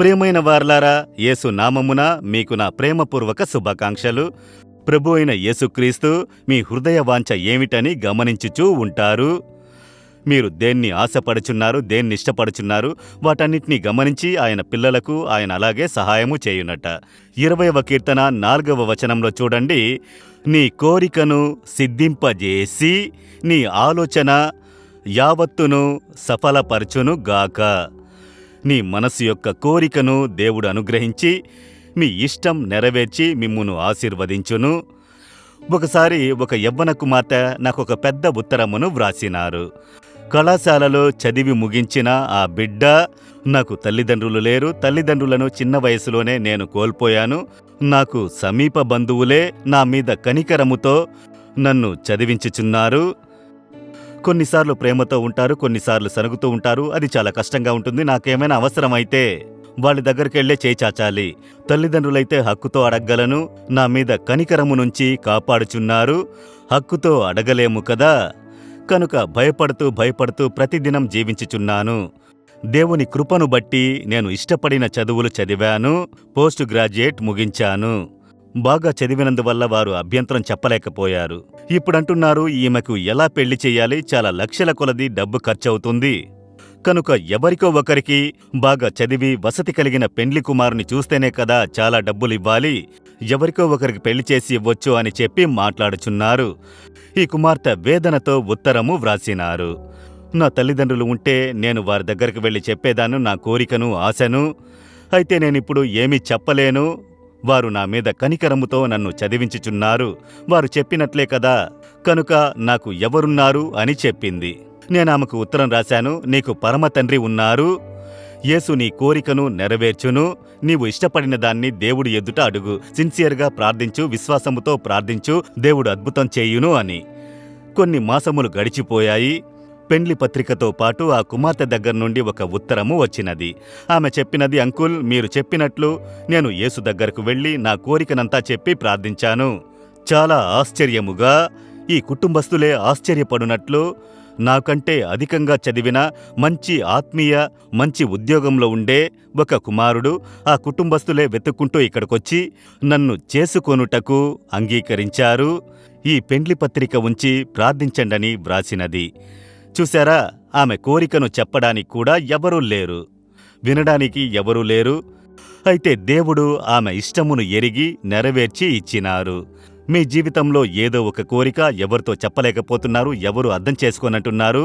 ప్రియమైన వారలారా, యేసు నామమున మీకు నా ప్రేమపూర్వక శుభాకాంక్షలు. ప్రభు అయిన యేసుక్రీస్తు మీ హృదయ వాంఛ ఏమిటని గమనించుచూ ఉంటారు. మీరు దేన్ని ఆశపడుచున్నారు, దేన్ని ఇష్టపడుచున్నారు, వాటన్నిటినీ గమనించి ఆయన పిల్లలకు ఆయన అలాగే సహాయము చేయునట. 20వ కీర్తన 4వ వచనంలో చూడండి, నీ కోరికను సిద్ధింపజేసి నీ ఆలోచన యావత్తును సఫలపరచును గాక. నీ మనసు యొక్క కోరికను దేవుడు అనుగ్రహించి మీ ఇష్టం నెరవేర్చి మిమ్మును ఆశీర్వదించును. ఒకసారి ఒక యవ్వన కుమార్తె నాకొక పెద్ద ఉత్తరమును వ్రాసినారు. కళాశాలలో చదివి ముగించిన ఆ బిడ్డ, నాకు తల్లిదండ్రులు లేరు, తల్లిదండ్రులను చిన్న వయసులోనే నేను కోల్పోయాను, నాకు సమీప బంధువులే నా మీద కనికరముతో నన్ను చదివించుచున్నారు. కొన్నిసార్లు ప్రేమతో ఉంటారు, కొన్నిసార్లు సరుగుతూ ఉంటారు. అది చాలా కష్టంగా ఉంటుంది. నాకేమైనా అవసరమైతే వాళ్ళ దగ్గరికెళ్లే చేచాచాలి. తల్లిదండ్రులైతే హక్కుతో అడగలను, నా మీద కనికరము నుంచి కాపాడుచున్నారు. హక్కుతో అడగలేము కదా, కనుక భయపడుతూ ప్రతిదినం జీవించుచున్నాను. దేవుని కృపను బట్టి నేను ఇష్టపడిన చదువులు చదివాను, పోస్ట్ గ్రాడ్యుయేట్ ముగించాను. బాగా చదివినందువల్ల వారు అభ్యంతరం చెప్పలేకపోయారు. ఇప్పుడంటున్నారు, ఈమెకు ఎలా పెళ్లి చెయ్యాలి, చాలా లక్షల కొలది డబ్బు ఖర్చవుతుంది, కనుక ఎవరికో ఒకరికి బాగా చదివి వసతి కలిగిన పెండ్లి కుమారుని చూస్తేనే కదా చాలా డబ్బులివ్వాలి, ఎవరికో ఒకరికి పెళ్లి చేసి ఇవ్వచ్చు అని చెప్పి మాట్లాడుచున్నారు. ఈ కుమార్తె వేదనతో ఉత్తరము వ్రాసినారు. నా తల్లిదండ్రులు ఉంటే నేను వారి దగ్గరికి వెళ్లి చెప్పేదాను నా కోరికను, ఆశను. అయితే నేనిప్పుడు ఏమీ చెప్పలేను. వారు నా మీద కనికరముతో నన్ను చదివించుచున్నారు. వారు చెప్పినట్లే కదా, కనుక నాకు ఎవరున్నారు అని చెప్పింది. నేనామెకు ఉత్తరం రాశాను, నీకు పరమ తండ్రి ఉన్నారు. యేసు నీ కోరికను నెరవేర్చును. నీవు ఇష్టపడిన దాన్ని దేవుడు ఎదుట అడుగు, సిన్సియర్గా ప్రార్థించు, విశ్వాసముతో ప్రార్థించు, దేవుడు అద్భుతం చేయును అని. కొన్ని మాసములు గడిచిపోయాయి. పెండ్లి పత్రికతో పాటు ఆ కుమార్తె దగ్గర నుండి ఒక ఉత్తరము వచ్చినది. ఆమె చెప్పినది, అంకుల్, మీరు చెప్పినట్లు నేను యేసు దగ్గరకు వెళ్ళి నా కోరికనంతా చెప్పి ప్రార్థించాను. చాలా ఆశ్చర్యముగా ఈ కుటుంబస్తులే ఆశ్చర్యపడునట్లు నాకంటే అధికంగా చదివిన మంచి ఆత్మీయ మంచి ఉద్యోగంలో ఉండే ఒక కుమారుడు ఆ కుటుంబస్తులే వెతుక్కుంటూ ఇక్కడికొచ్చి నన్ను చేసుకొనుటకు అంగీకరించారు. ఈ పెండ్లి పత్రిక ఉంచి ప్రార్థించండని వ్రాసినది. చూశారా, ఆమె కోరికను చెప్పడానికి కూడా ఎవరూ లేరు, వినడానికి ఎవరూ లేరు. అయితే దేవుడు ఆమె ఇష్టమును ఎరిగి నెరవేర్చి ఇచ్చినారు. మీ జీవితంలో ఏదో ఒక కోరిక ఎవరితో చెప్పలేకపోతున్నారు, ఎవరు అర్థం చేసుకోనంటున్నారు.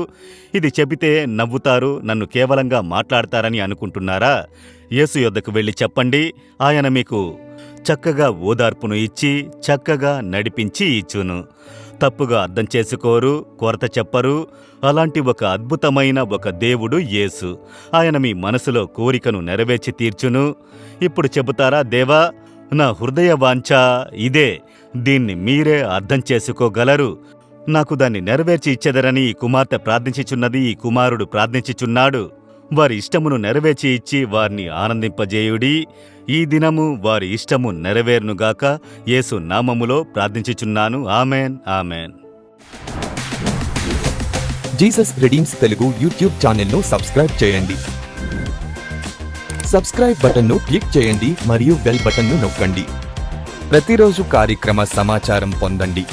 ఇది చెబితే నవ్వుతారు, నన్ను కేవలంగా మాట్లాడతారని అనుకుంటున్నారా? యేసు యొద్దకు వెళ్ళి చెప్పండి. ఆయన మీకు చక్కగా ఓదార్పును ఇచ్చి చక్కగా నడిపించి ఇచ్చును. తప్పుగా అర్థం చేసుకోరు, కొరత చెప్పరు. అలాంటి ఒక అద్భుతమైన ఒక దేవుడు యేసు. ఆయన మీ మనసులో కోరికను నెరవేర్చి తీర్చును. ఇప్పుడు చెబుతారా, దేవా, నా హృదయ వాంఛ ఇదే, దీన్ని మీరే అర్థం చేసుకోగలరు, నాకు దాన్ని నెరవేర్చి ఇచ్చెదరని ఈ కుమార్తె ప్రార్థించుచున్నది, ఈ కుమారుడు ప్రార్థించుచున్నాడు. వారి ఇష్టమును నెరవేర్చి ఇచ్చి వారిని ఆనందింపజేయుడి. ఈ దినము వారి ఇష్టము నెరవేరునుగాక. యేసు నామములో ప్రార్థించుచున్నాను. Amen, amen. Jesus redeems Telugu YouTube ఛానల్ను సబ్స్క్రైబ్ చేయండి. సబ్స్క్రైబ్ బటన్ను క్లిక్ చేయండి మరియు బెల్ బటన్ను నొక్కండి. ప్రతిరోజు కార్యక్రమ సమాచారం పొందండి.